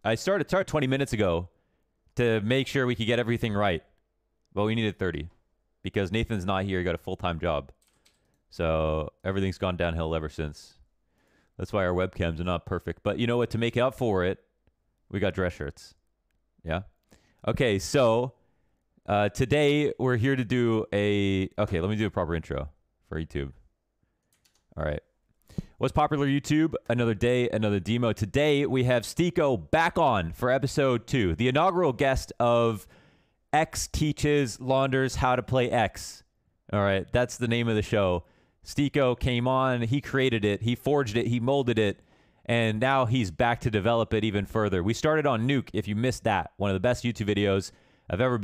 I started 20 minutes ago to make sure we could get everything right. But we needed 30 because Nathan's not here. He got a full-time job. So everything's gone downhill ever since. That's why our webcams are not perfect. But you know what? To make up for it, we got dress shirts. Yeah? Okay, so today we're here to do a... Okay, let me do a proper intro for YouTube. All right. What's popular YouTube? Another day, another demo. Today we have STYKO back on for episode 2. The inaugural guest of X Teaches Launders How to Play X. All right, that's the name of the show. STYKO came on, he created it, he forged it, he molded it, and now he's back to develop it even further. We started on Nuke, if you missed that. One of the best YouTube videos I've ever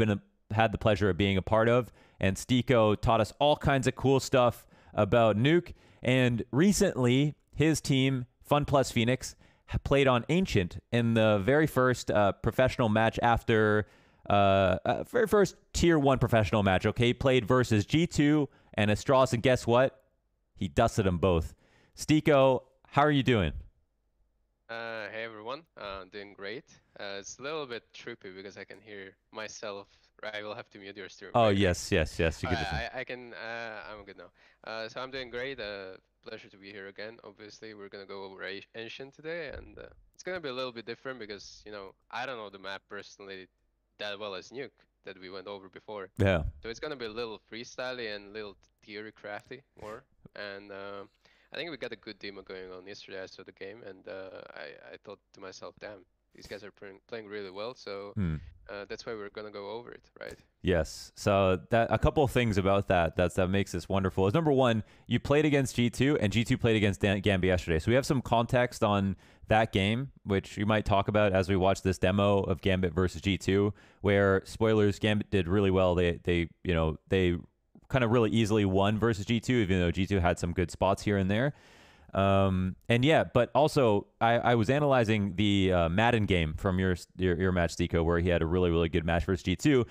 had the pleasure of being a part of. And STYKO taught us all kinds of cool stuff about Nuke. And recently, his team, Fun Plus Phoenix, played on Ancient in the very first professional match after... very first tier 1 professional match. Okay, he played versus G2 and Astros, and guess what? He dusted them both. STYKO, how are you doing? Hey everyone, doing great. It's a little bit trippy because I can hear myself. I will have to mute your stream. Oh right? yes. You can. I can. I'm good now. So I'm doing great. Pleasure to be here again. Obviously, we're gonna go over Ancient today, and it's gonna be a little bit different because I don't know the map personally that well as Nuke that we went over before. Yeah. So it's gonna be a little freestyly and a little theory crafty more. And I think we got a good demo going on yesterday. I saw the game and I thought to myself, damn, these guys are playing really well. So that's why we're gonna go over it, right? Yes. So a couple of things about that makes this wonderful is number one, you played against G2 and G2 played against Gambit yesterday. So we have some context on that game, which you might talk about as we watch this demo of Gambit versus G2, where spoilers, Gambit did really well. They kind of really easily won versus G2, even though G2 had some good spots here and there. And yeah, but also I was analyzing the Madden game from your match, STYKO, where he had a really, really good match versus G2.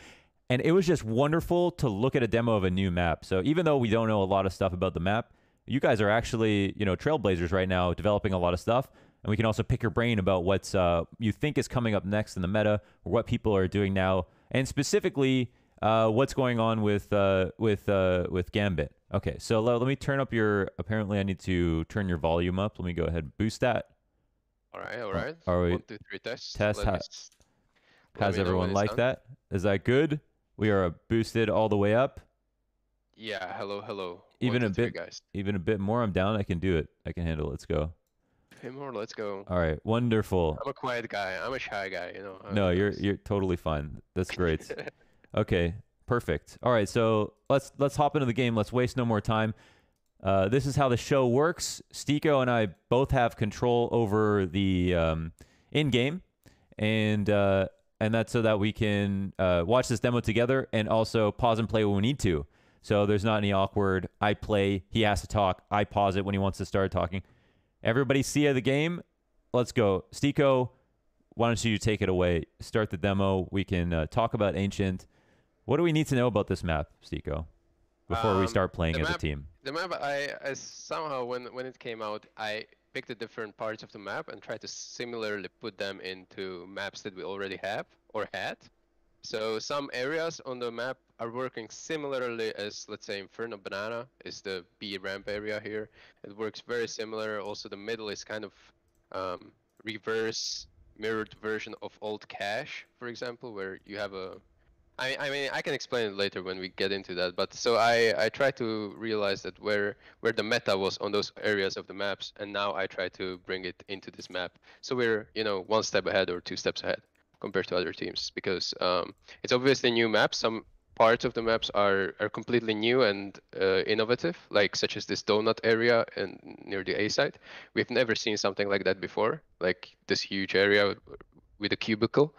And it was just wonderful to look at a demo of a new map. So even though we don't know a lot of stuff about the map, you guys are actually, trailblazers right now, developing a lot of stuff. And we can also pick your brain about what's you think is coming up next in the meta, or what people are doing now, and specifically what's going on with Gambit. Okay, so let me turn up your. Apparently, I need to turn your volume up. Let me go ahead and boost that. All right. Are we 1, 2, 3 test. How's everyone like that? Is that good? We are boosted all the way up. Yeah. Hello. Even 1, 2, a 3, bit, guys. even a bit more. I'm down. I can do it. I can handle it. Let's go. Hey, more. Let's go. All right, wonderful. I'm a quiet guy. I'm a shy guy. No, you're totally fine. That's great. Okay, perfect. All right, so let's hop into the game. Let's waste no more time. This is how the show works. STYKO and I both have control over the in-game, and that's so that we can watch this demo together and also pause and play when we need to. So there's not any awkward, I play, he has to talk, I pause it when he wants to start talking. Everybody see the game? Let's go. STYKO, why don't you take it away? Start the demo. We can talk about Ancient. What do we need to know about this map, STYKO, before we start playing as a team? The map, I somehow, when it came out, I picked the different parts of the map and tried to similarly put them into maps that we already have or had. So some areas on the map are working similarly as, let's say, Inferno Banana is the B ramp area here. It works very similar. Also, the middle is kind of reverse mirrored version of Old Cache, for example, where you have a... I mean, I can explain it later when we get into that, but so I try to realize that where the meta was on those areas of the maps, and now I try to bring it into this map. So we're, 1 step ahead or 2 steps ahead compared to other teams, because it's obviously new maps. Some parts of the maps are completely new and innovative, like such as this donut area and near the A site. We've never seen something like that before, like this huge area with a cubicle.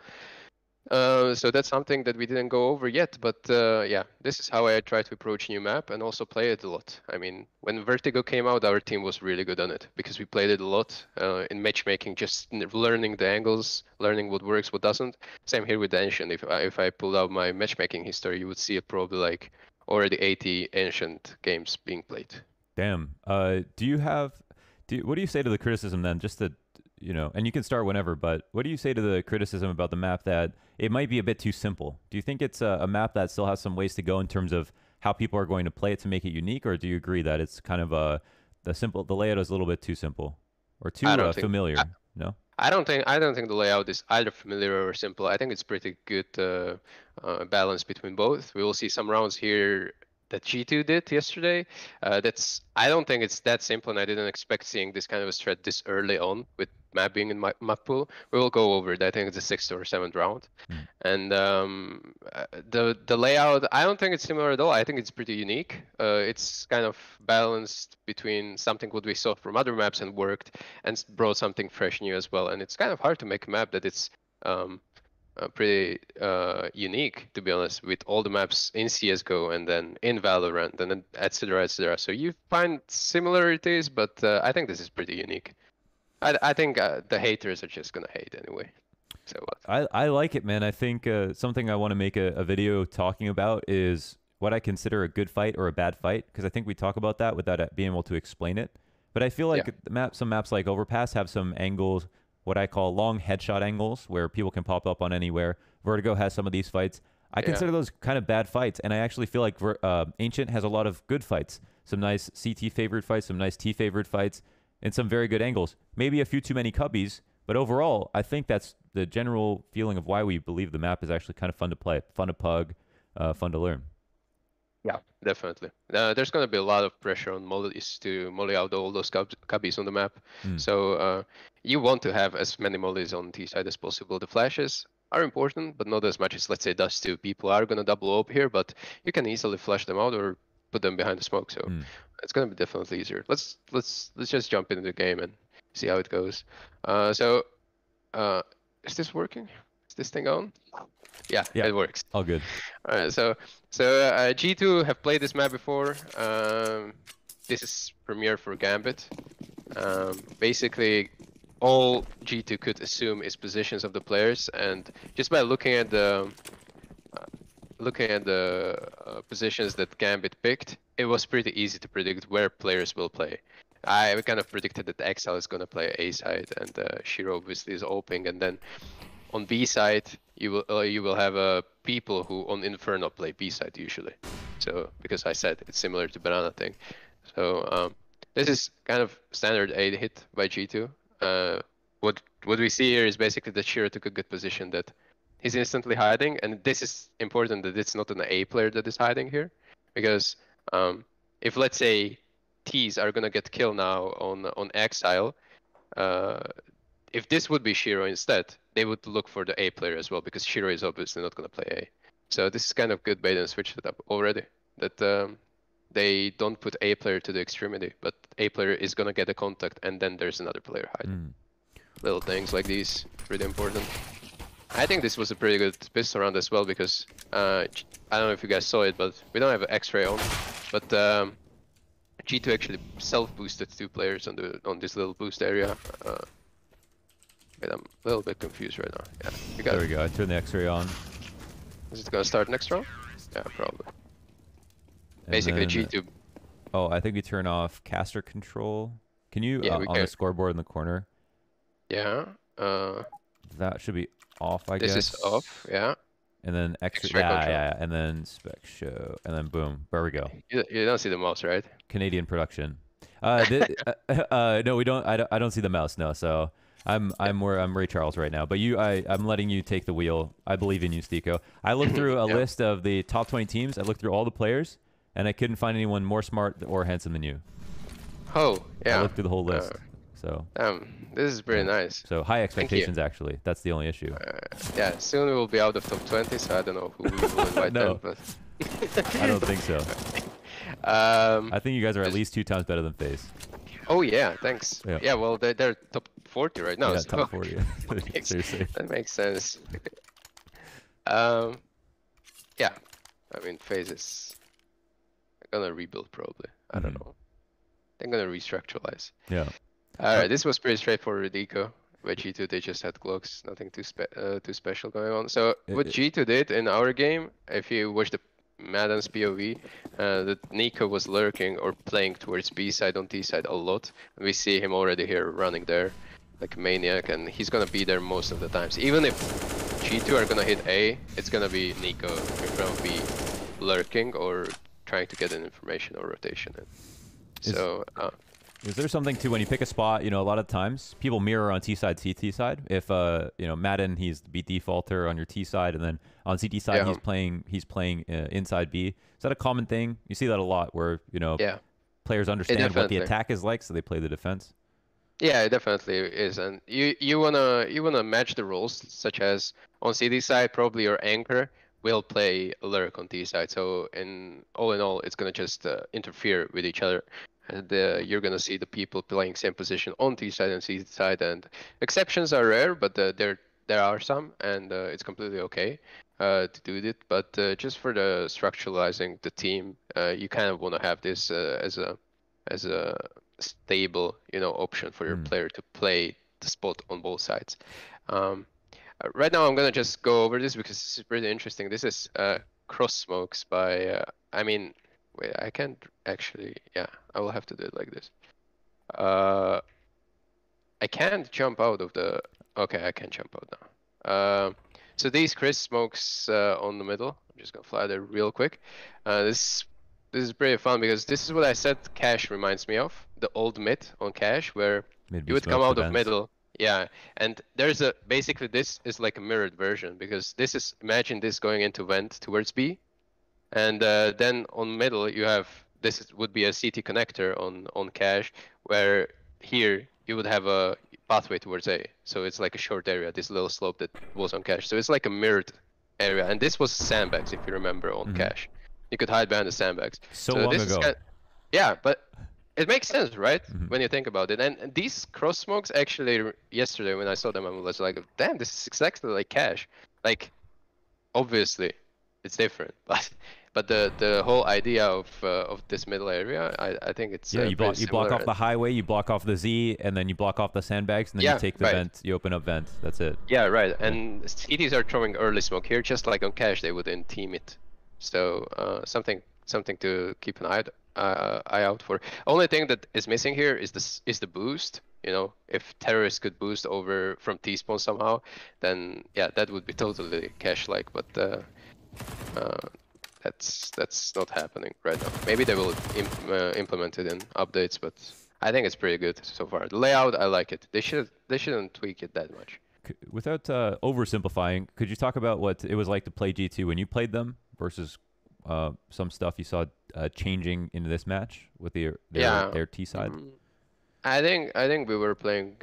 So that's something that we didn't go over yet, but yeah, this is how I try to approach new map and also play it a lot. I mean, when Vertigo came out, our team was really good on it because we played it a lot in matchmaking, just learning the angles, learning what works, what doesn't. Same here with Ancient. If I pulled out my matchmaking history, you would see it probably like already 80 Ancient games being played. Damn. What do you say to the criticism then? Just that, you know, and you can start whenever, but what do you say to the criticism about the map that it might be a bit too simple? Do you think it's a map that still has some ways to go in terms of how people are going to play it to make it unique, or do you agree that it's kind of the layout is a little bit too simple or too I don't think familiar? No? I don't think the layout is either familiar or simple. I think it's pretty good balance between both. We will see some rounds here that G2 did yesterday. I don't think it's that simple, and I didn't expect seeing this kind of a strat this early on with map being in my map pool. We will go over it. I think it's the 6th or 7th round. And the layout, I don't think it's similar at all. I think it's pretty unique. It's kind of balanced between something what we saw from other maps and worked, and brought something fresh new as well. And it's kind of hard to make a map that it's pretty unique, to be honest, with all the maps in CSGO and then in Valorant and then etc. etc. So you find similarities, but I think this is pretty unique. I think the haters are just gonna hate anyway. So I like it, man. I think something I want to make a video talking about is what I consider a good fight or a bad fight, because I think we talk about that without being able to explain it. But I feel like some maps like Overpass have some angles, what I call long headshot angles, where people can pop up on anywhere. Vertigo has some of these fights. I consider those kind of bad fights, and I actually feel like Ancient has a lot of good fights. Some nice CT favored fights, some nice T favored fights, and some very good angles. Maybe a few too many cubbies, but overall, I think that's the general feeling of why we believe the map is actually kind of fun to play, fun to pug, fun to learn. Yeah, definitely. There's going to be a lot of pressure on mollies to molly out all those cubbies on the map. So you want to have as many mollies on T side as possible. The flashes are important, but not as much as, let's say, Dust 2. People are going to double up here, but you can easily flash them out or put them behind the smoke. So it's going to be definitely easier. Let's just jump into the game and see how it goes. Is this working? Is this thing on? Yeah, it works. All good. All right, so G2 have played this map before. This is premiere for Gambit. Basically, all G2 could assume is positions of the players, and just by looking at the positions that Gambit picked, it was pretty easy to predict where players will play. I kind of predicted that Exile is gonna play A side, and Shiro obviously is opening, and then on B side you will have people who on Inferno play B side usually. So because I said it's similar to Banana thing, so this is kind of standard A hit by G2. What we see here is basically that Shiro took a good position, that he's instantly hiding, and this is important that it's not an A player that is hiding here, because if let's say T's are gonna get killed now on Exile, if this would be Shiro instead, they would look for the A player as well, because Shiro is obviously not gonna play A. So this is kind of good bait and switch setup already, that they don't put A player to the extremity, but A player is gonna get a contact, and then there's another player hiding. Little things like these, pretty important. I think this was a pretty good pistol round as well, because I don't know if you guys saw it, but we don't have an X-ray on, but G2 actually self-boosted 2 players on this little boost area. Wait, I'm a little bit confused right now. Yeah, you got There we go. I turned the X-ray on. Is it gonna start next round? Yeah, probably. And Basically, then, G2. Oh, I think we turn off caster control. Can you on the scoreboard in the corner? Yeah. That should be off, I guess. This is off. Yeah. And then X-ray. Yeah. And then spec show. And then boom. There we go. You don't see the mouse, right? Canadian production. No, we don't. I don't see the mouse. No. So I'm Ray Charles right now. But I'm letting you take the wheel. I believe in you, STYKO. I looked through a list of the top 20 teams. I looked through all the players, and I couldn't find anyone more smart or handsome than you. Oh, yeah. I looked through the whole list. So. This is pretty nice. So high expectations, actually. That's the only issue. Yeah, soon we will be out of top 20, so I don't know who we will invite then, but... I don't think so. I think you guys are at least 2 times better than FaZe. Oh yeah, thanks. Yeah, well, they're top 40 right now. Yeah, so top 40. Seriously. That makes sense. Yeah, I mean, FaZe is gonna rebuild probably. I don't know. They're gonna restructuralize. Yeah. Alright, this was pretty straightforward with Eco. With G2, they just had Glocks, nothing too special going on. So what G2 did in our game, if you watch the Madden's POV, that Nico was lurking or playing towards B side on T side a lot. We see him already here running there. like a maniac, and he's gonna be there most of the times. Even if G2 are gonna hit A, it's gonna be Nico who's gonna be lurking or trying to get an information or rotation in. So. Is there something to when you pick a spot? You know, a lot of times people mirror on T side, CT side. If you know Madden, he's the beat defaulter on your T side, and then on CT side he's playing inside B. Is that a common thing? You see that a lot, where you know players understand what the attack is like, so they play the defense. Yeah, it definitely is, and you wanna match the roles, such as on CD side, probably your anchor will play lurk on T side. So in all, it's gonna just interfere with each other, and you're gonna see the people playing same position on T side and CD side. And exceptions are rare, but there are some, and it's completely okay to do it. But just for the structuralizing the team, you kind of wanna have this as a stable, you know, option for your player to play the spot on both sides. Right now I'm gonna just go over this because this is pretty interesting. This is cross smokes by I mean, wait, I can't actually, yeah, I will have to do it like this. I can't jump out of the, okay, I can jump out now. So these Chris smokes on the middle, I'm just gonna fly there real quick. This is pretty fun because this is what I said Cash reminds me of, the old mid on Cash, where you would come out of middle. Yeah, and there's basically this is like a mirrored version, because this is, imagine this going into vent towards B, and then on middle you have, would be a CT connector on Cash, where here you would have a pathway towards A. So it's like a short area, this little slope that was on Cash. So it's like a mirrored area, and this was sandbags, if you remember, on Cash. You could hide behind the sandbags. So long ago. Yeah, but it makes sense, right? When you think about it. And these cross smokes, actually, yesterday when I saw them, I was like, damn, this is exactly like Cash. Like, obviously, it's different, but the whole idea of this middle area, I think it's you block off the highway, you block off the Z, and then you block off the sandbags, and then you take the vent, you open up vent. That's it. Yeah, right. And CTs are throwing early smoke here, just like on Cash, they would in team it. So something to keep an eye out for. Only thing that is missing here is the boost. You know, if terrorists could boost over from T-spawn somehow, then yeah, that would be totally Cash-like. But that's not happening right now. Maybe they will implement it in updates, but I think it's pretty good so far. The layout, I like it. They shouldn't tweak it that much. Without oversimplifying, could you talk about what it was like to play G2 when you played them versus some stuff you saw changing into this match with their T side? I think we were playing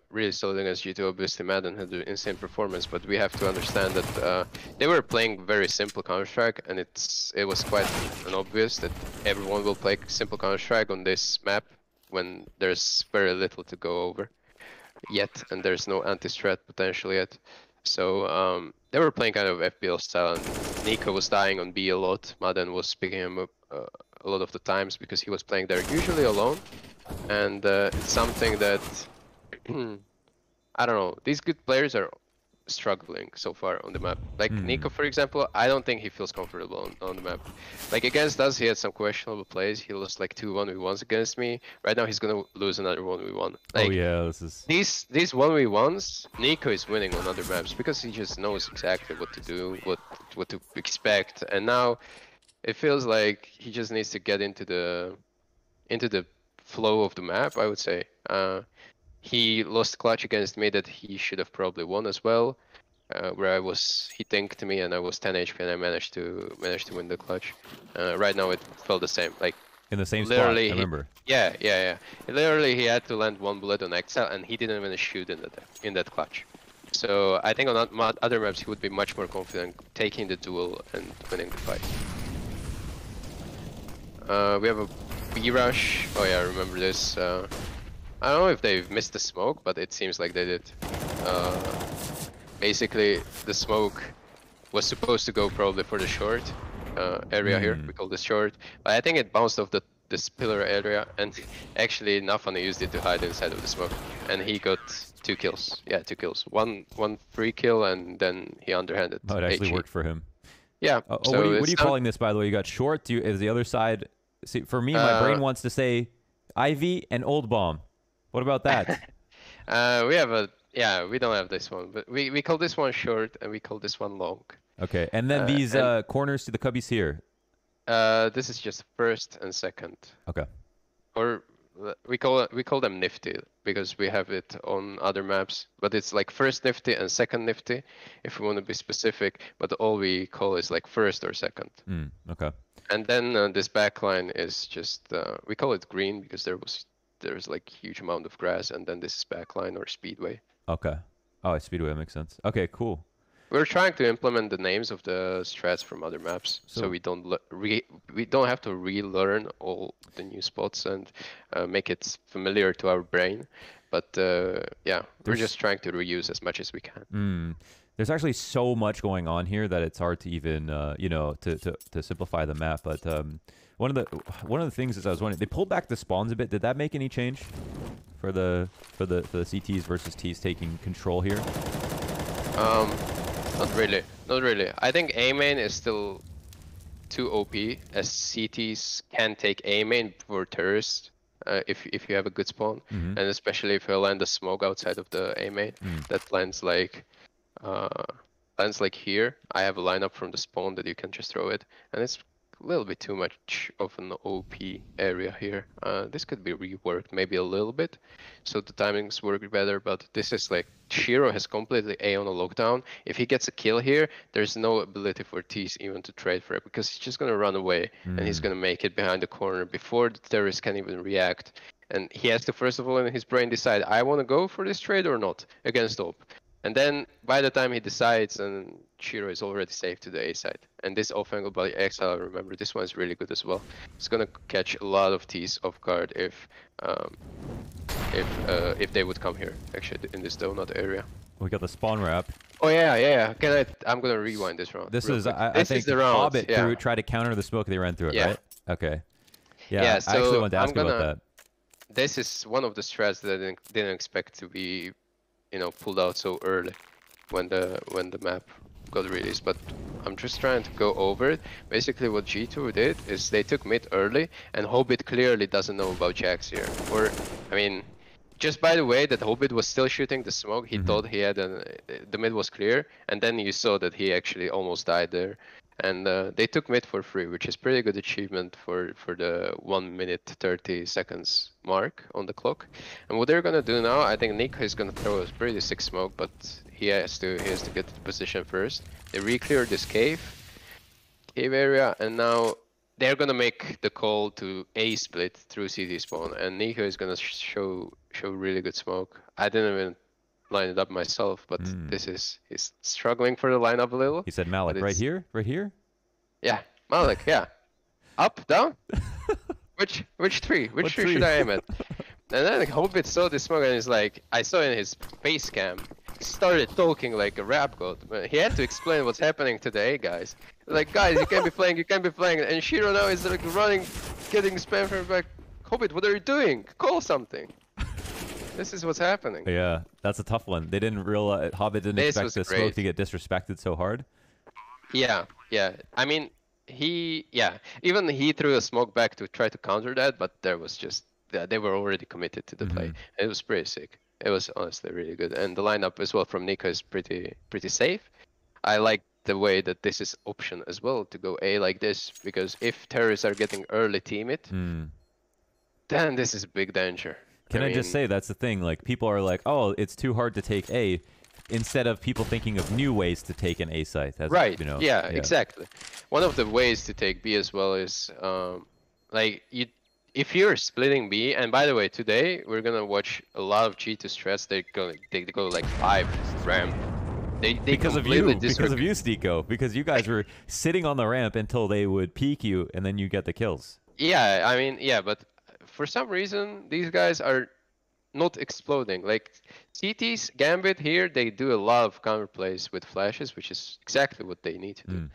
really solid against G2. Obviously, Madden had an insane performance, but we have to understand that they were playing very simple Counter-Strike, and it was quite obvious that everyone will play simple Counter-Strike on this map when there's very little to go over yet, and there's no anti-strat potential yet. So they were playing kind of FPL style, and Nico was dying on B a lot. Madden was picking him up a lot of the times because he was playing there usually alone. And it's something that, I don't know, these good players are struggling so far on the map. Like Nico, for example, I don't think he feels comfortable on the map. Like against us, he had some questionable plays. He lost like 2 1v1s against me. Right now, he's gonna lose another 1v1. Like, oh yeah, this is... These 1v1s, Nico is winning on other maps because he just knows exactly what to do, what to expect. And now, it feels like he just needs to get into the flow of the map, I would say. He lost clutch against me that he should have probably won as well, where he tanked me and I was 10 HP and I managed to win the clutch. Right now it felt the same, like in the same spot. I remember. Yeah. Literally, he had to land 1 bullet on Excel and he didn't even shoot in that clutch. So I think on other maps he would be much more confident taking the duel and winning the fight. We have a B rush. Oh yeah, I remember this. I don't know if they've missed the smoke, but it seems like they did. Basically, the smoke was supposed to go probably for the short area here. We call this short, but I think it bounced off this pillar area, and actually Nafana used it to hide inside of the smoke, and he got 2 kills. Yeah, 2 kills. One free kill, and then he underhanded. Oh, it actually worked for him. Yeah. So what are you calling this, by the way? You got short. Is the other side? See, for me, my brain wants to say Ivy and Old Bomb. What about that? We have a we don't have this one, but we call this one short and we call this one long. Okay, and then these and corners to the cubbies here. this is just first and second. Okay. Or we call them nifty because we have it on other maps, but it's like first nifty and second nifty if we want to be specific, but all we call is like first or second. Okay. And then this back line is just we call it green because there's like huge amount of grass, and then this is back line or speedway. Okay. Oh, speedway makes sense. Okay, cool. We're trying to implement the names of the strats from other maps, so we don't we don't have to relearn all the new spots and make it familiar to our brain. But yeah, we're just trying to reuse as much as we can. There's actually so much going on here that it's hard to even you know to simplify the map. But one of the things is I was wondering, they pulled back the spawns a bit. Did that make any change for the CTs versus Ts taking control here? Not really. Not really. I think A main is still too OP, as CTs can take A main for terrorists if you have a good spawn, and especially if you land a smoke outside of the A main that lands like here. I have a lineup from the spawn that you can just throw it, and it's a little bit too much of an OP area here. This could be reworked maybe a little bit so the timings work better, but this is like Shiro has completely A on a lockdown. If he gets a kill here, there's no ability for T's even to trade for it because he's just gonna run away and he's gonna make it behind the corner before the terrorist can even react. And he has to first of all in his brain decide, I want to go for this trade or not against Op. And then by the time he decides, and Shiro is already safe to the A side. And this off angle by Exile, remember, this one is really good as well. It's gonna catch a lot of T's off guard if they would come here, actually, in this donut area. We got the spawn wrap. Oh yeah. I'm gonna rewind this round. This is I this think is the round. Hobbit tried to counter the smoke. They ran through it, right? Okay. Yeah. So I actually wanted to ask you about that. This is one of the strats that I didn't expect to be, pulled out so early when the map got released. But I'm just trying to go over it. Basically, what G2 did is they took mid early, and Hobbit clearly doesn't know about Jax here. Or, I mean, just by the way that Hobbit was still shooting the smoke, he thought he had the mid was clear, and then you saw that he actually almost died there. And they took mid for free, which is pretty good achievement for the 1 minute 30 seconds mark on the clock. And what they're gonna do now, I think Nico is gonna throw a pretty sick smoke, but he has to get to the position first. They re-clear this cave area, and now they're gonna make the call to A split through CT spawn, and Nico is gonna show really good smoke. I didn't even line it up myself, but he's struggling for the lineup a little. He said Malik right here? Right here? Yeah, Malik, yeah. Up, down? Which tree? Which tree should I aim at? And then Hobbit saw this smoke and he's like, I saw in his face cam, he started talking like a rap god. He had to explain what's happening today, guys. Like, guys, you can't be playing, And Shiro now is like running, getting spammed from back. Hobbit, what are you doing? Call something. This is what's happening. Yeah, that's a tough one. They didn't realize, Hobbit didn't expect the smoke to get disrespected so hard. Yeah. I mean, even he threw a smoke back to try to counter that, but there was just, they were already committed to the play. It was pretty sick. It was honestly really good. And the lineup as well from Nico is pretty safe. I like the way that this is option as well to go A like this, because if terrorists are getting early team it, then this is a big danger. Can I just say, that's the thing, like, people are like, oh, it's too hard to take A, instead of people thinking of new ways to take an A site. That's, right, yeah, exactly. One of the ways to take B as well is, if you're splitting B, and by the way, today, we're gonna watch a lot of G2 strats, they go like 5 ramp. They because of you, STYKO, because you guys were sitting on the ramp until they would peek you, and then you get the kills. Yeah, I mean, yeah, but for some reason, these guys are not exploding. Like CT's Gambit here, they do a lot of counter plays with flashes, which is exactly what they need to do.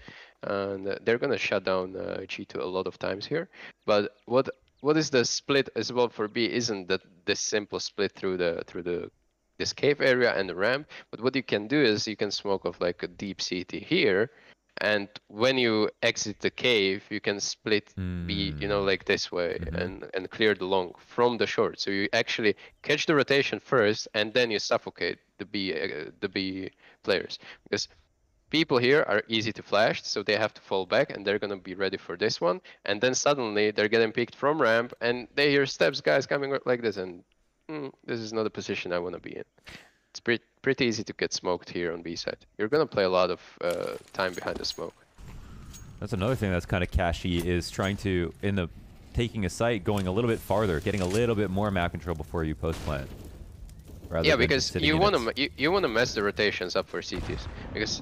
And they're gonna shut down G2 a lot of times here. But what is the split as well for B isn't that this simple split through this cave area and the ramp. But what you can do is you can smoke off like a deep CT here, And when you exit the cave, you can split B, you know, like this way, and clear the long from the short. So you actually catch the rotation first, and then you suffocate the B players, because people here are easy to flash, so they have to fall back, and they're gonna be ready for this one. And then suddenly they're getting picked from ramp, and they hear steps, guys coming like this, and this is not a position I want to be in. It's pretty easy to get smoked here on B side. You're gonna play a lot of time behind the smoke. That's another thing that's kind of cashy, is trying to, taking a site, going a little bit farther, getting a little bit more map control before you post plant. Yeah, because you wanna mess the rotations up for CTs, because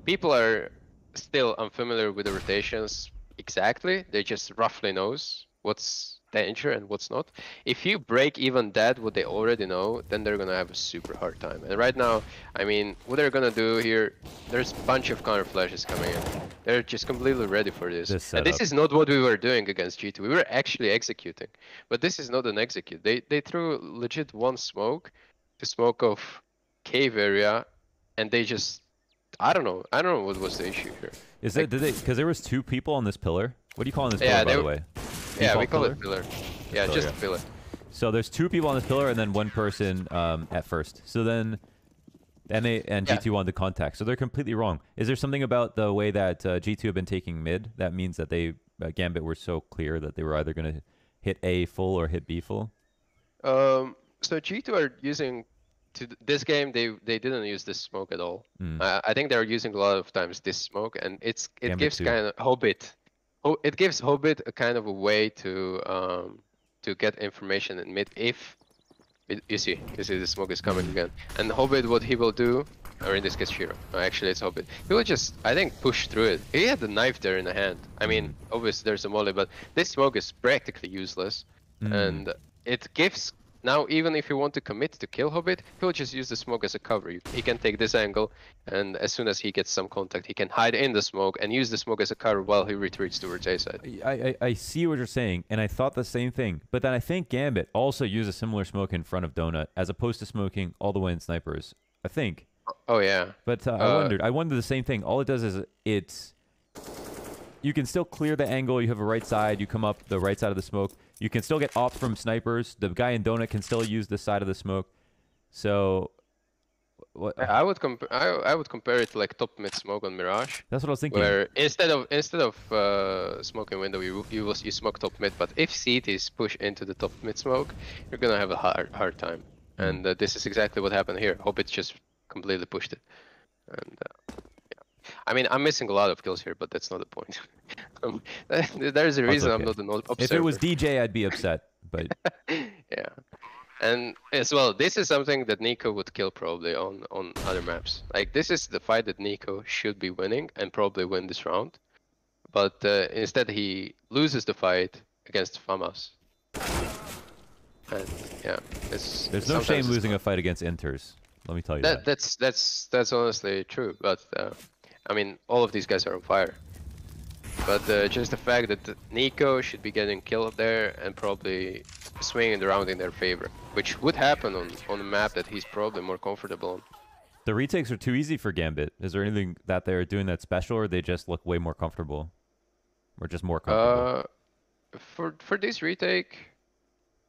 people are still unfamiliar with the rotations exactly. They just roughly knows what's danger and what's not. If you break even that what they already know, then they're gonna have a super hard time. And right now, I mean, what they're gonna do here, there's a bunch of counter flashes coming in. They're just completely ready for this. And this is not what we were doing against G2. We were actually executing, but this is not an execute. They threw legit one smoke to smoke off cave area, and they just, I don't know what was the issue here. Is it, because there was 2 people on this pillar? What do you call on this pillar, by the way? Yeah, we call it pillar. Yeah, just a pillar. So there's 2 people on this pillar, and then 1 person at first. So then, and G2 wanted to contact. So they're completely wrong. Is there something about the way that G2 have been taking mid that means that they, Gambit, were so clear that they were either going to hit A full or hit B full? So G2 are using, this game, they didn't use this smoke at all. I think they're using a lot of times this smoke, and it gives kind of Hobbit. It gives Hobbit a kind of a way to get information in mid. If you see the smoke is coming again, and Hobbit, what he will do, or in this case Shiro, actually it's Hobbit, he will just, I think, push through it. He had the knife there in the hand. I mean, obviously there's a molly, but this smoke is practically useless, and it gives. Now, even if you want to commit to kill Hobbit, he'll just use the smoke as a cover. He can take this angle, and as soon as he gets some contact, he can hide in the smoke and use the smoke as a cover while he retreats towards A side. I see what you're saying, and I thought the same thing. But then I think Gambit also used a similar smoke in front of Donut, as opposed to smoking all the way in snipers. I think. Oh, yeah. But I wondered the same thing. All it does is you can still clear the angle. You have a right side. You come up the right side of the smoke. You can still get off from snipers. The guy in Donut can still use this side of the smoke. So, what? I would compare it to like top mid smoke on Mirage. That's what I was thinking. Where instead of smoking window, you smoke top mid. But if CTs push into the top mid smoke, you're gonna have a hard time. And this is exactly what happened here. Hope it's just completely pushed it. And I mean, I'm missing a lot of kills here, but that's not the point. There's a reason I'm not an observer. If it was DJ, I'd be upset, but... Yeah. And as well, this is something that Nico would kill probably on other maps. Like, this is the fight that Nico should be winning and probably win this round. But instead, he loses the fight against FAMAS. And yeah, there's no shame losing a fight against Inters. Let me tell you that. That's honestly true, but I mean, all of these guys are on fire. But just the fact that Nico should be getting killed there and probably swinging the round in their favor, which would happen on a map that he's probably more comfortable on. The retakes are too easy for Gambit. Is there anything that they're doing that's special, or they just look way more comfortable? Or just more comfortable? For this retake,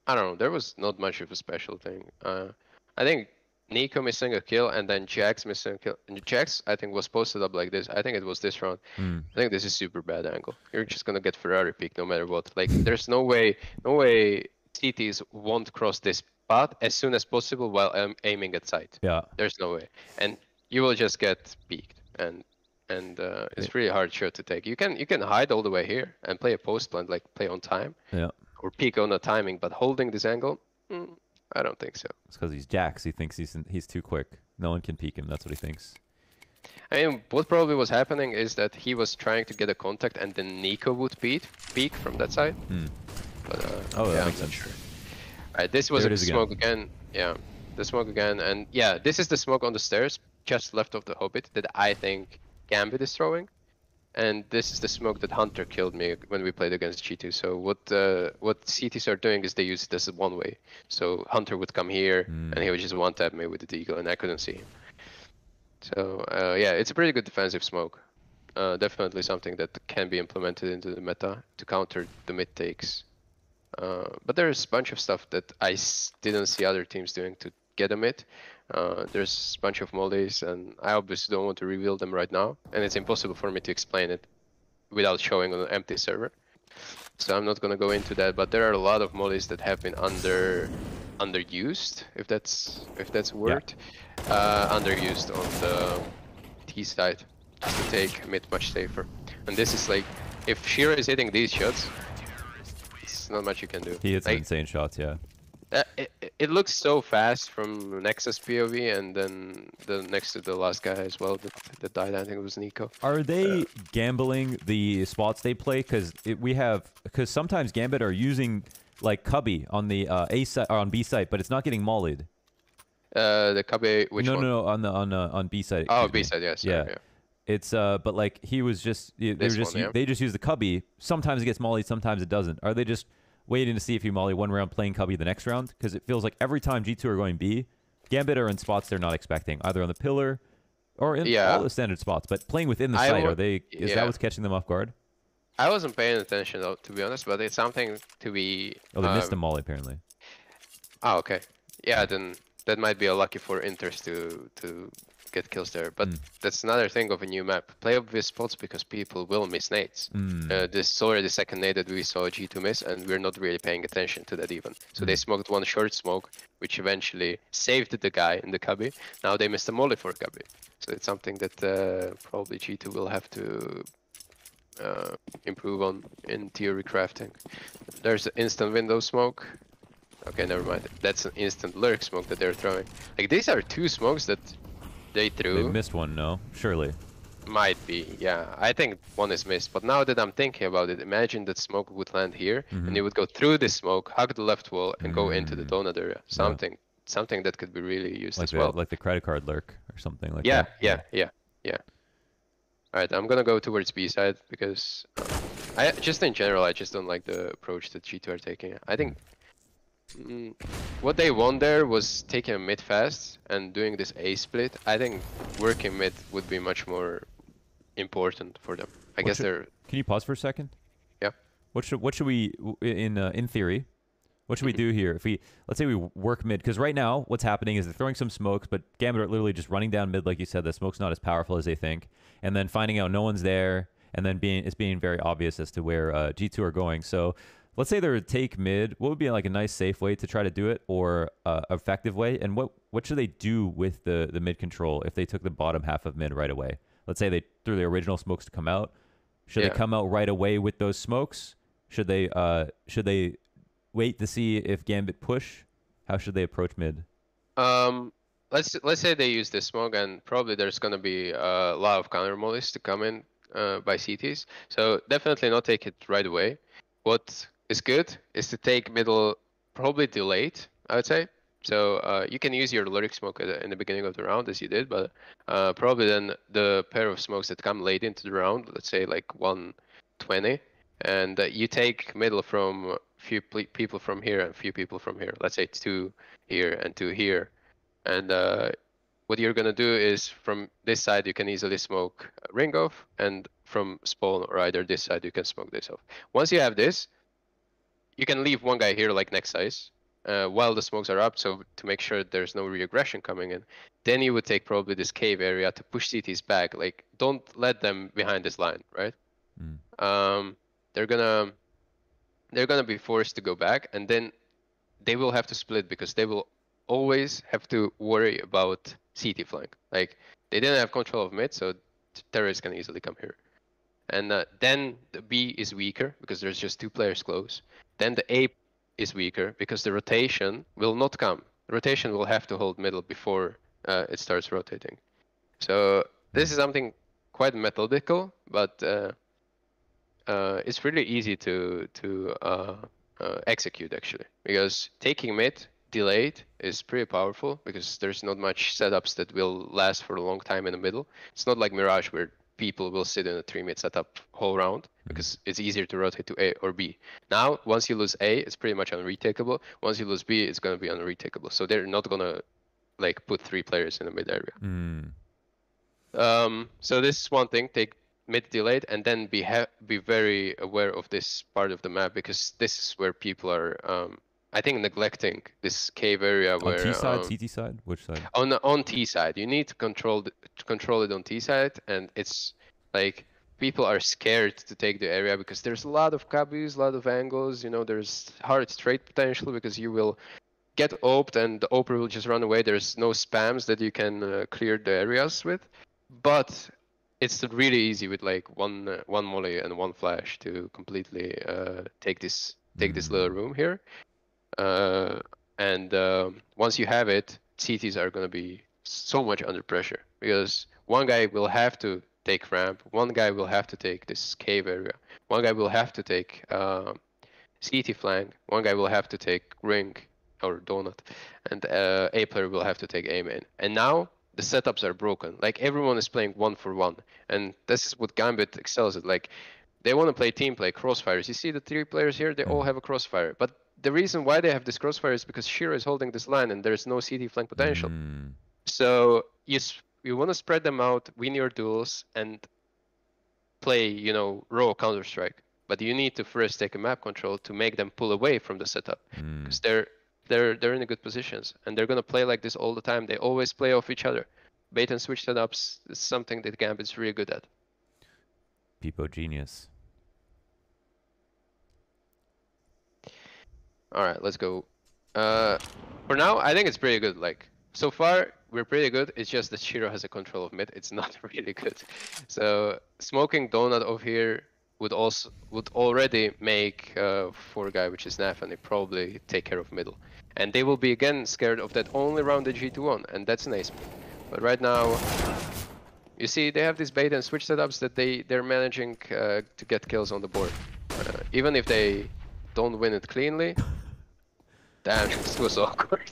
I don't know. There was not much of a special thing. I think Nico missing a kill and then Jax missing a kill. And Jax, I think, was posted up like this. I think it was this round. I think this is super bad angle. You're just gonna get Ferrari peak no matter what. Like, there's no way CTs won't cross this path as soon as possible while aiming at sight. Yeah. There's no way. And you will just get peaked. And it's really hard shot to take. You can hide all the way here and play a post plant, like play on time. Yeah. Or peek on the timing, but holding this angle, I don't think so. It's because he's Jax. He thinks he's too quick. No one can peek him. That's what he thinks. I mean, what probably was happening is that he was trying to get a contact, and then Nico would peek from that side. But, that makes sense. Sure. Alright, this was a smoke again. Yeah, the smoke again, and yeah, this is the smoke on the stairs, just left of the Hobbit that I think Gambit is throwing. And this is the smoke that Hunter killed me when we played against G2. So what CTs are doing is they use it as one way. So Hunter would come here, and he would just one-tap me with the deagle, and I couldn't see him. So yeah, it's a pretty good defensive smoke. definitely something that can be implemented into the meta to counter the mid takes. But there's a bunch of stuff that didn't see other teams doing to get a mid. There's a bunch of mollies, and I obviously don't want to reveal them right now, and it's impossible for me to explain it without showing on an empty server. So I'm not gonna go into that, but there are a lot of mollies that have been underused, if that's a word. Underused on the T side, just to take mid much safer. And this is like, if Shira is hitting these shots, it's not much you can do. He hits some like, insane shots, yeah. It looks so fast from Nexus POV, and then the next to the last guy as well that died. I think it was Nico. Are they gambling the spots they play? Because sometimes Gambit are using like Cubby on the A side or on B side, but it's not getting mollied. The Kabe, which one? No, on B side. Oh, B side, yes. Yeah. It's but like he was just they just use the Cubby. Sometimes it gets mollied, sometimes it doesn't. Are they just waiting to see if you molly one round, playing Cubby the next round? Because it feels like every time G2 are going B, Gambit are in spots they're not expecting, either on the pillar or in all the standard spots. But playing within the site, is that what's catching them off guard? I wasn't paying attention though, to be honest, but it's something to be. Oh, they missed the molly apparently. Oh, okay. Yeah, then that might be a lucky for Inters to get kills there. But that's another thing of a new map. Play obvious spots because people will miss nades. This is already the second nade that we saw G2 miss, and we're not really paying attention to that even. So they smoked one short smoke, which eventually saved the guy in the Cubby. Now they missed a molly for Cubby. So it's something that probably G2 will have to improve on in theory crafting. There's an instant window smoke. Okay, never mind. That's an instant lurk smoke that they're throwing. Like, these are two smokes that they threw. They missed one, no? Surely. Might be, yeah. I think one is missed. But now that I'm thinking about it, imagine that smoke would land here, and you would go through this smoke, hug the left wall, and go into the donut area. Something that could be really used as well. Like the credit card lurk or something like that. Yeah. Alright, I'm gonna go towards B side because in general, I just don't like the approach that G2 are taking. I think what they want there was taking a mid fast and doing this A split. I think working mid would be much more important for them. I guess they're. Can you pause for a second? Yeah. What should we in theory? What should we do here? If let's say we work mid, because right now what's happening is they're throwing some smokes, but Gambit are literally just running down mid, like you said. The smoke's not as powerful as they think, and then finding out no one's there, and then it's being very obvious as to where G2 are going. So let's say they would take mid. What would be like a nice safe way to try to do it, or effective way? And what should they do with the mid control if they took the bottom half of mid right away? Let's say they threw the original smokes to come out. Should they come out right away with those smokes? Should they wait to see if Gambit push? How should they approach mid? Let's say they use this smoke, and probably there's gonna be a lot of counter mollies to come in by CTs. So definitely not take it right away. What is good is to take middle, probably delayed, I would say. So you can use your lyric smoke in the beginning of the round as you did, but probably then the pair of smokes that come late into the round, let's say like 120, and you take middle from few people from here and few people from here. Let's say 2 here and 2 here. And what you're gonna do is from this side you can easily smoke ring off, and from spawn or either this side you can smoke this off. Once you have this, you can leave one guy here like next size while the smokes are up, so to make sure there's no re-aggression coming in. Then you would take probably this cave area to push CTs back. Like, don't let them behind this line, right? They're gonna be forced to go back, and then they will have to split because they will always have to worry about CT flank. Like, they didn't have control of mid, so terrorists can easily come here. And then the B is weaker because there's just 2 players close. Then the A is weaker because the rotation will not come. The rotation will have to hold middle before it starts rotating. So this is something quite methodical, but it's really easy to execute actually, because taking mid delayed is pretty powerful because there's not much setups that will last for a long time in the middle. It's not like Mirage where people will sit in a 3-mid setup whole round because it's easier to rotate to A or B. Now, once you lose A, it's pretty much unretakeable. Once you lose B, it's going to be unretakeable. So they're not going to like put 3 players in the mid area. So this is one thing. Take mid delayed, and then be very aware of this part of the map, because this is where people are, I think, neglecting this cave area On where T side, CT side, which side? on T side. You need to control it on T side, and it's like people are scared to take the area because there's a lot of cabbies, a lot of angles. You know, there's hard trade potential because you will get oped and the oper will just run away. There's no spams that you can clear the areas with, but it's really easy with like one molly and one flash to completely take this little room here. And once you have it, CTs are going to be so much under pressure because one guy will have to take ramp, one guy will have to take this cave area, one guy will have to take CT flank, one guy will have to take ring or donut, and A player will have to take A main. And now the setups are broken. Like everyone is playing 1-for-1, and this is what Gambit excels at. Like they want to play team play, crossfires. You see the 3 players here, they all have a crossfire, but the reason why they have this crossfire is because Shiro is holding this line and there's no CT flank potential. So you want to spread them out, win your duels, and play, you know, raw Counter-Strike. But you need to first take a map control to make them pull away from the setup, because they're in a good positions and they're gonna play like this all the time. They always play off each other. Bait and switch setups is something that Gambit's really good at. Peepo genius. All right, let's go. For now, I think it's pretty good. Like so far, we're pretty good. It's just that Shiro has a control of mid. It's not really good. So smoking donut over here would already make 4 guy, which is Nafani, probably take care of middle, and they will be again scared of that only round the G2-1, and that's an ace. But right now, you see they have these bait and switch setups that they're managing to get kills on the board, even if they don't win it cleanly. Damn, this was awkward.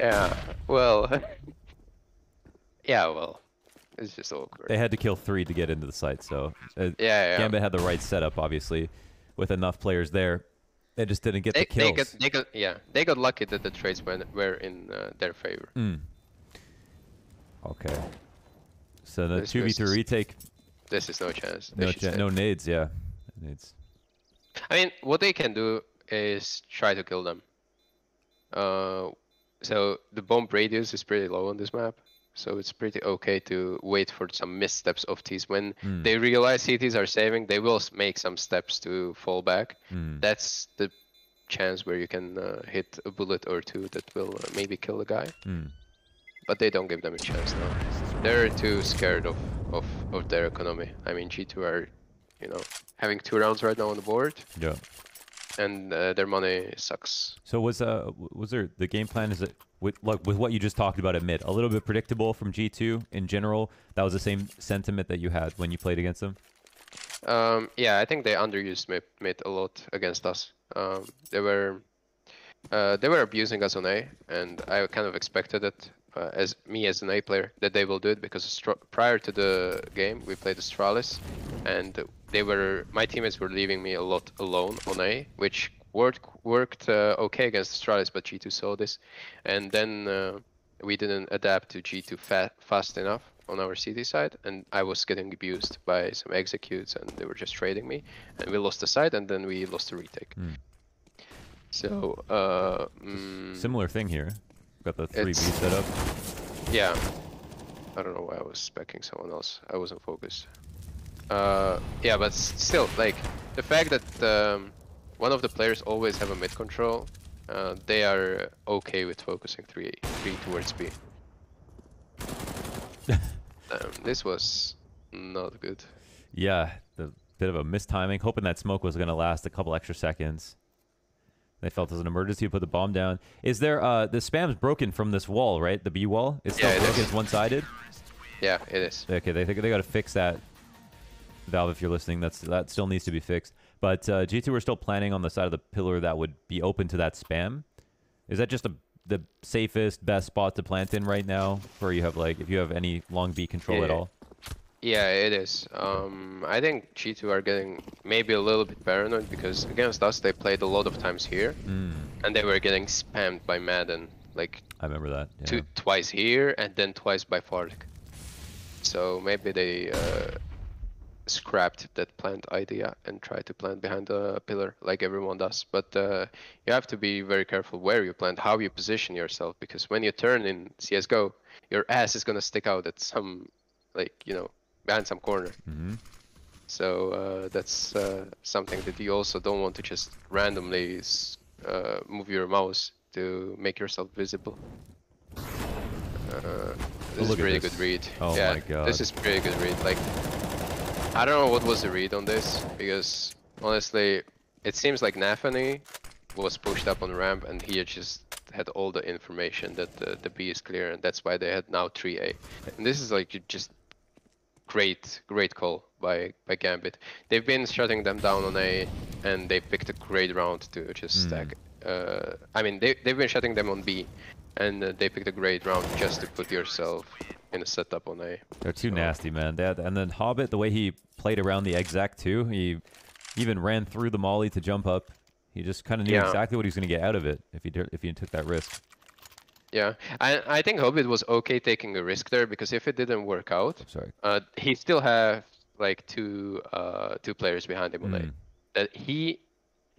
Yeah, well, it's just awkward. They had to kill 3 to get into the site, so yeah. Gambit had the right setup, obviously, with enough players there. They just didn't get the kills. They got lucky that the trades were in their favor. Okay. So the 2v3 retake. This is no chance. No nades, yeah. Nades. I mean, what they can do is try to kill them. So the bomb radius is pretty low on this map. So it's pretty okay to wait for some missteps of Ts. When they realize CTs are saving, they will make some steps to fall back. That's the chance where you can hit a bullet or 2 that will maybe kill the guy. But they don't give them a chance now. They're too scared of their economy. I mean, G2 are, you know, having 2 rounds right now on the board. Yeah. And their money sucks. So was there the game plan? Is it with what you just talked about at mid, a little bit predictable from G2 in general? That was the same sentiment that you had when you played against them. Yeah, I think they underused mid a lot against us. They were abusing us on A, and I kind of expected it as an A player that they will do it, because prior to the game we played Astralis, and my teammates were leaving me a lot alone on A, which worked okay against Astralis, but G2 saw this, and then we didn't adapt to G2 fast enough on our CT side, and I was getting abused by some executes, and they were just trading me, and we lost the side, and then we lost the retake. So similar thing here. Got the 3B set up. Yeah, I don't know why I was specking someone else. I wasn't focused. Yeah, but still, like the fact that one of the players always have a mid control, they are okay with focusing 3 towards B. This was not good. Yeah, the bit of a mistiming. Hoping that smoke was going to last a couple extra seconds. They felt it was an emergency to put the bomb down. Is there the spam's broken from this wall, right? The B wall. It's still broken. It's one-sided. Yeah, it is. Okay, they got to fix that. Valve, if you're listening, that still needs to be fixed. But G2 are still planning on the side of the pillar that would be open to that spam. Is that just the safest, best spot to plant in right now, for you have like if you have any long B control at all? Yeah, it is. I think G2 are getting maybe a little bit paranoid, because against us they played a lot of times here, and they were getting spammed by Madden, like I remember that. Yeah. twice here and then twice by Fartic. So maybe they scrapped that plant idea and tried to plant behind the pillar like everyone does. But you have to be very careful where you plant, how you position yourself, because when you turn in CSGO, your ass is gonna stick out at some, like, you know, behind some corner. So that's something that you also don't want to just randomly move your mouse to make yourself visible. This is pretty good read. Oh yeah, my god. this is pretty good read. Like, I don't know what was the read on this, because honestly, it seems like Nafany was pushed up on ramp and he just had all the information that the B is clear, and that's why they had now 3A. And this is like just great call by Gambit. They've been shutting them down on A, and they picked a great round to just stack. I mean, they've been shutting them on B, and they picked a great round just to put yourself in a setup on A. They're too nasty, man. And then Hobbit, the way he played around the exec too, he even ran through the molly to jump up. He just kind of knew exactly what he was going to get out of it if he took that risk. Yeah, I think Hobbit was okay taking a risk there, because if it didn't work out, he still have like two players behind him on A. That he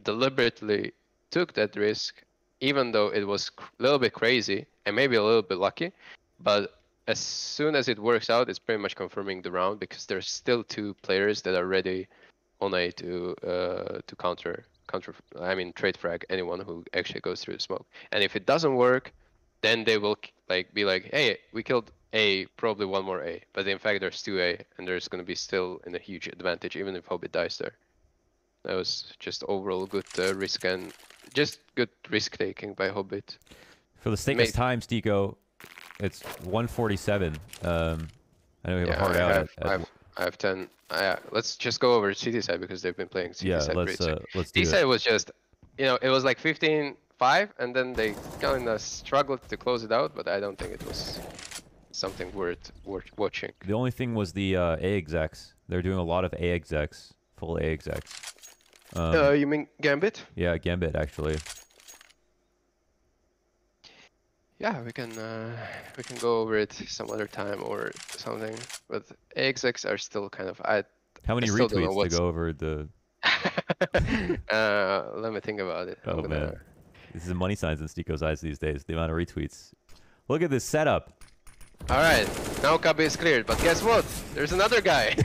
deliberately took that risk, even though it was a little bit crazy and maybe a little bit lucky, but as soon as it works out, it's pretty much confirming the round, because there's still two players that are ready on A to trade frag anyone who actually goes through the smoke. And if it doesn't work, then they will like be like, hey, we killed A, probably one more A, but in fact there's 2A, and there's going to be still in a huge advantage even if Hobbit dies there. That was just overall good risk, and just good risk taking by Hobbit. For the sake of time, STYKO, it's 147. I know we have a hard out. I have 10. Let's just go over CT side, because they've been playing CT side. Let's do it. D side was just, you know, it was like 15-5, and then they kind of struggled to close it out, but I don't think it was something worth watching. The only thing was the A execs. They're doing a lot of A execs, full A execs. You mean Gambit? Yeah, Gambit actually. Yeah, we can go over it some other time or something. But A execs are still kind of How many retweets to go over the? Let me think about it. Oh man, this is money signs in STYKO's eyes these days. The amount of retweets. Look at this setup. All right, now Cubby is cleared, but guess what? There's another guy.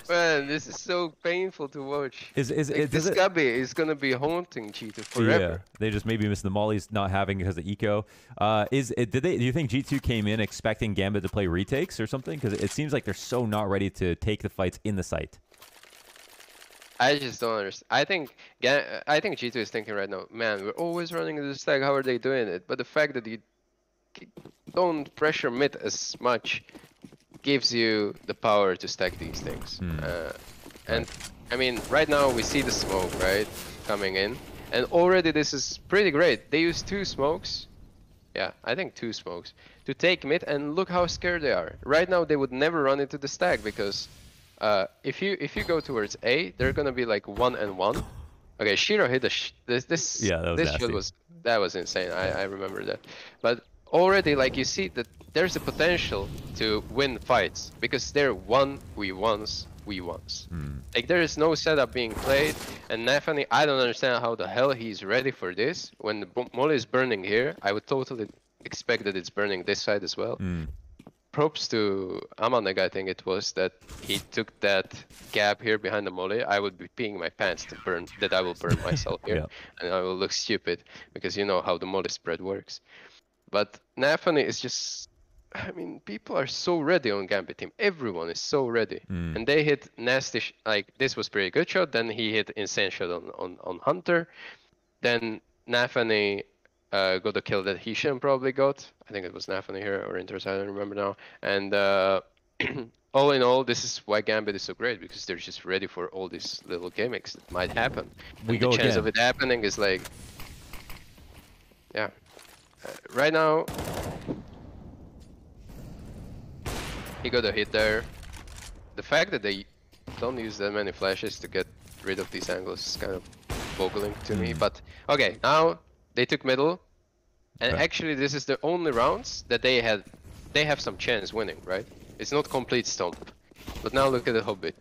Man, this is so painful to watch. This Cubby is gonna be haunting G2 forever. Yeah, they just maybe missing the mollies, not having because of eco. Do you think G2 came in expecting Gambit to play retakes or something? Because it seems like they're so not ready to take the fights in the site. I just don't understand. I think G2 is thinking right now, man, we're always running the stack. How are they doing it? But the fact that you don't pressure mid as much gives you the power to stack these things. And I mean, right now we see the smoke, right, coming in, and already this is pretty great. They use 2 smokes. Yeah, I think 2 smokes to take mid, and look how scared they are. Right now they would never run into the stack, because if you go towards A, they're gonna be like 1-1. Okay, Shiro hit this shot was insane. I remember that. But already, like, you see that there's a potential to win fights, because they're 1v1s. Like, there is no setup being played, and Nafany, I don't understand how the hell he's ready for this. When the molly is burning here, I would totally expect that it's burning this side as well. Props to Amaneg, I think it was, that he took that gap here behind the molly. I would be peeing my pants that I will burn myself here, and I will look stupid, because you know how the molly spread works. But Nafany is just, I mean, people are so ready on Gambit team. Everyone is so ready. And they hit nasty, like, this was pretty good shot. Then he hit insane shot on Hunter. Then Nafany got a kill that he shouldn't probably got. I think it was Nafany here or Inters, I don't remember now. And all in all, this is why Gambit is so great, because they're just ready for all these little gimmicks that might happen. And the chance of it happening is like, yeah. Right now, he got a hit there. The fact that they don't use that many flashes to get rid of these angles is kind of boggling to me. But okay, now they took middle, and actually this is the only rounds that they had they have some chance winning, right? It's not complete stomp. But now look at the Hobbit.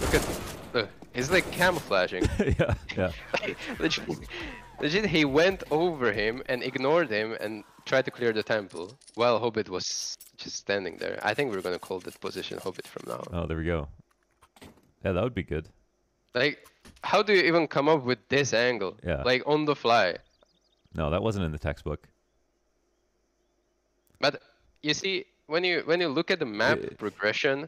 Look at, he's like camouflaging. Yeah, yeah. Legit, he went over him and ignored him and tried to clear the temple while Hobbit was just standing there. I think we're gonna call that position Hobbit from now on. Oh, there we go. Yeah, that would be good. Like, how do you even come up with this angle? Yeah. Like on the fly. No, that wasn't in the textbook. But you see, when you look at the map progression,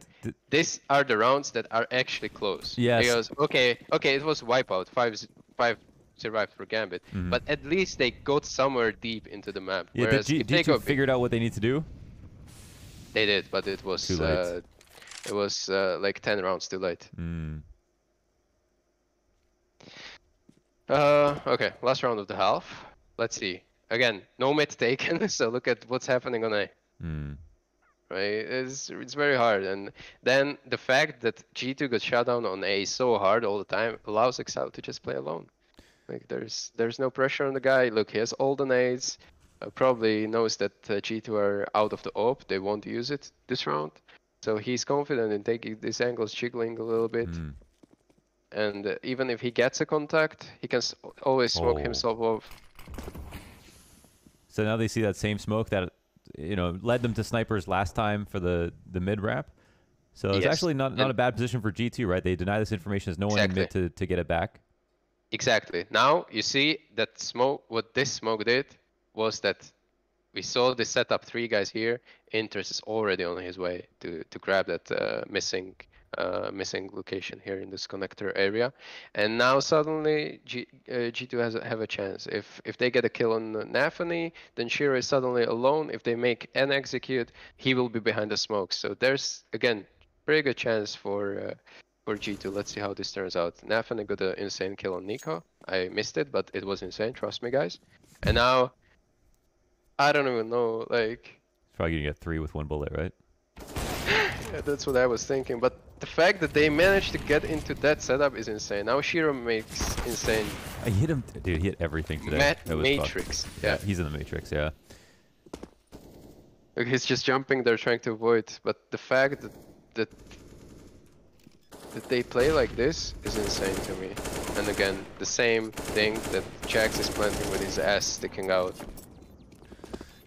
these are the rounds that are actually close. Yes. Because okay, it was wipeout, five survived for Gambit, but at least they got somewhere deep into the map. Yeah, Whereas did G2 figured out what they need to do? They did, but it was too late. It was like 10 rounds too late. Okay, last round of the half. Let's see. Again, no mid taken, so look at what's happening on A. Right, it's very hard, and then the fact that G2 got shut down on A so hard all the time allows Exile to just play alone. Like there's no pressure on the guy. Look, he has all the nades. Probably knows that G2 are out of the AWP. They won't use it this round, so he's confident in taking these angles, jiggling a little bit. And even if he gets a contact, he can always smoke himself off. So now they see that same smoke that, you know, led them to snipers last time for the mid wrap. So it's actually not a bad position for G2, right? They deny this information as no one in mid to get it back. Exactly. Now you see that smoke. What this smoke did was that we saw the setup 3 guys here. Inters is already on his way to grab that missing location here in this connector area, and now suddenly G2 have a chance. If they get a kill on Nafany, then Shiro is suddenly alone. If they make an execute, he will be behind the smoke. So there's again pretty good chance for G2. Let's see how this turns out. Nafany got an insane kill on Nico. I missed it, but it was insane. Trust me, guys. And now I don't even know. Like, probably gonna get 3 with 1 bullet, right? Yeah, that's what I was thinking, but the fact that they managed to get into that setup is insane. Now Shiro makes insane. I hit him, dude. He hit everything today. Matrix. Yeah, he's in the Matrix. Yeah. Look, he's just jumping there, trying to avoid. But the fact that they play like this is insane to me. And again, the same thing that Jax is planting with his ass sticking out.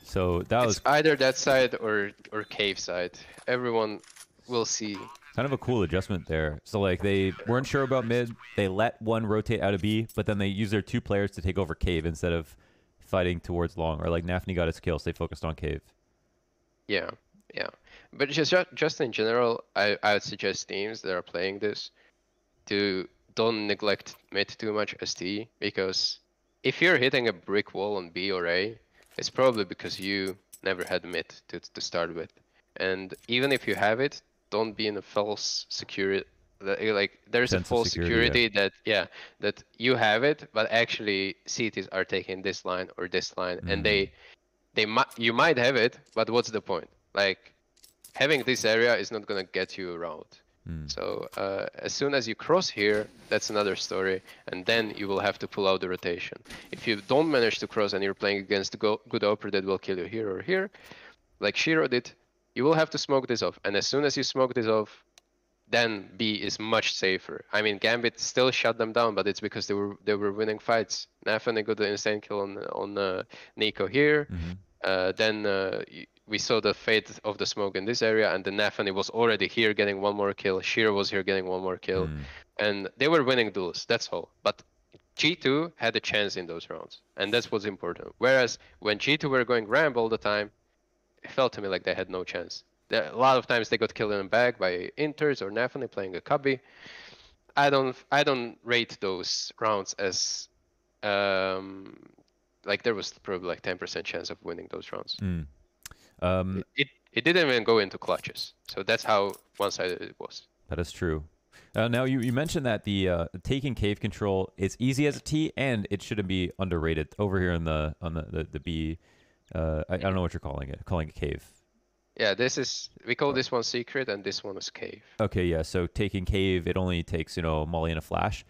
So that was either that side or cave side. Everyone will see. Kind of a cool adjustment there. So like they weren't sure about mid. They let one rotate out of B, but then they used their 2 players to take over cave instead of fighting towards long. Or like Nafany got his kill, so they focused on cave. Yeah, yeah. But just in general, I would suggest teams that are playing this to don't neglect mid too much ST, because if you're hitting a brick wall on B or A, it's probably because you never had mid to start with. And even if you have it, don't be in a false security. Like there's a false security that that you have it, but actually CTs are taking this line or this line, and you might have it, but what's the point? Like having this area is not gonna get you around. So as soon as you cross here, that's another story, and then you will have to pull out the rotation. If you don't manage to cross and you're playing against a good operator that will kill you here or here, like Shiro did, you will have to smoke this off. And as soon as you smoke this off, then B is much safer. I mean, Gambit still shut them down, but it's because they were winning fights. Nafany got the insane kill on Nico here. Then we saw the fate of the smoke in this area, and the Nafany was already here getting 1 more kill. Shiro was here getting 1 more kill, and they were winning duels. That's all. But G2 had a chance in those rounds, and that's what's important. Whereas when G2 were going ramp all the time, it felt to me like they had no chance. A lot of times they got killed in the back by Inters or Nafany playing a cubby. I don't rate those rounds as like there was probably like 10% chance of winning those rounds. It didn't even go into clutches, so that's how one-sided it was. That is true. Now you mentioned that the taking cave control is easy as a T, and it shouldn't be underrated. Over here on the B, I don't know what you're calling it. Calling it cave. Yeah, we call this one secret, and this one is cave. Okay, yeah. So taking cave, it only takes molly and a flash.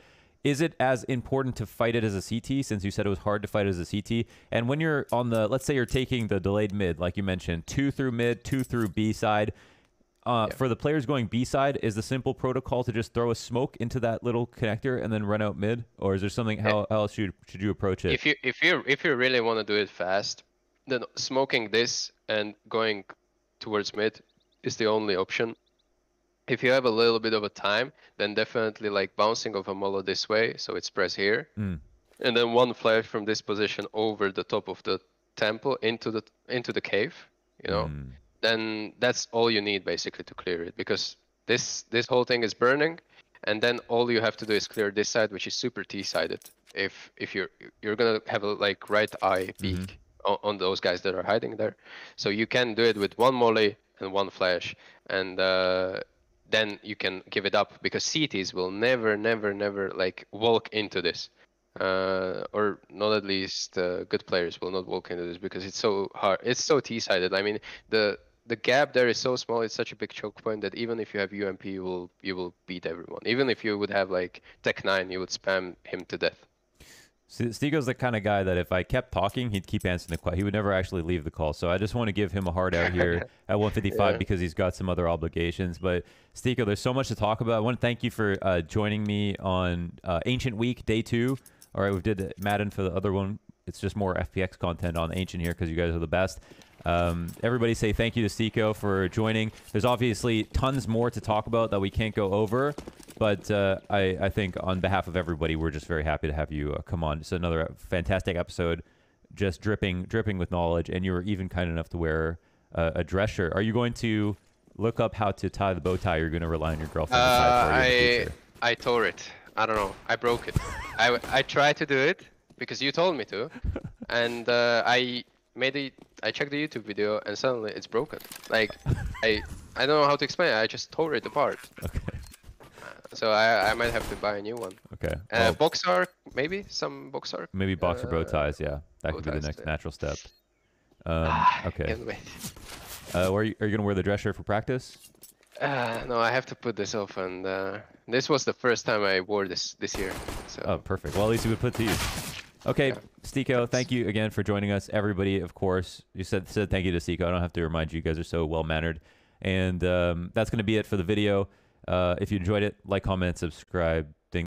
is it as important to fight it as a CT, since you said it was hard to fight as a CT? And when you're on the, let's say you're taking the delayed mid, like you mentioned, 2 through mid, 2 through B side. For the players going B side, is the simple protocol to just throw a smoke into that little connector and then run out mid, or is there something? How else should you approach it? If you really want to do it fast, then smoking this and going towards mid is the only option. If you have a little bit of a time, then definitely like bouncing of a mollo this way, so it's press here, and then one flash from this position over the top of the temple into the cave, you know. Then that's all you need basically to clear it, because this whole thing is burning, and then all you have to do is clear this side, which is super T-sided. If you're gonna have a like right eye peek on those guys that are hiding there, so you can do it with one molly and one flash, and then you can give it up, because CTs will never like walk into this. Or not, at least good players will not walk into this, because it's so hard. It's so T-sided. I mean, the gap there is so small. It's such a big choke point that even if you have UMP, you will beat everyone. Even if you would have like Tech 9, you would spam him to death. STYKO's the kind of guy that if I kept talking, he'd keep answering the call. He would never actually leave the call. So I just want to give him a hard out here at 155 because he's got some other obligations. But STYKO, there's so much to talk about. I want to thank you for joining me on Ancient Week, Day 2. All right, we did Madden for the other one. It's just more FPX content on Ancient here because you guys are the best. Everybody say thank you to STYKO for joining. There's obviously tons more to talk about that we can't go over, but I think on behalf of everybody, we're just very happy to have you come on. It's another fantastic episode, just dripping with knowledge, and you were even kind enough to wear a dress shirt. Are you going to look up how to tie the bow tie? Or you're going to rely on your girlfriend to tie it for you in the future? I tore it. I don't know. I broke it. I tried to do it because you told me to, and I checked the YouTube video and suddenly it's broken. Like I don't know how to explain it. I just tore it apart. Okay. So I might have to buy a new one. Okay. Box arc, maybe some box arc. Maybe boxer bow ties. Yeah, that could be the next natural step. Okay. Can't wait. Are you gonna wear the dress shirt for practice? No, I have to put this off, and this was the first time I wore this year. So. Oh, perfect. Well, at least you would put to use. Okay, STYKO, thank you again for joining us. Everybody, of course, you said thank you to STYKO. I don't have to remind you. You guys are so well-mannered. And that's going to be it for the video. If you enjoyed it, like, comment, subscribe.